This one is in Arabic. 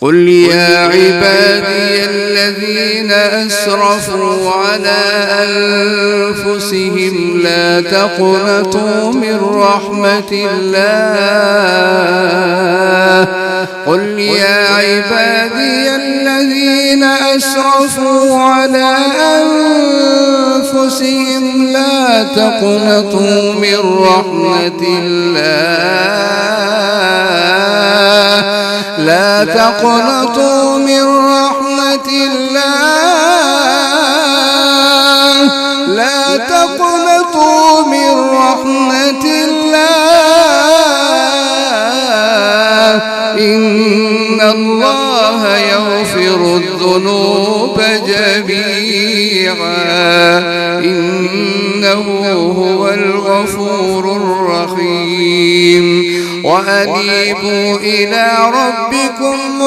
قل يا عبادي الذين أسرفوا على أنفسهم لا تقنطوا من رحمة الله. قل يا عبادي الذين أسرفوا على أنفسهم لا تقنطوا من رحمة الله. لا تقنطوا من رحمة الله. لا تقنطوا من رحمة الله. إن الله يغفر الذنوب جميعا إنه هو الغفور الرحيم. وأنيبوا إلى ربكم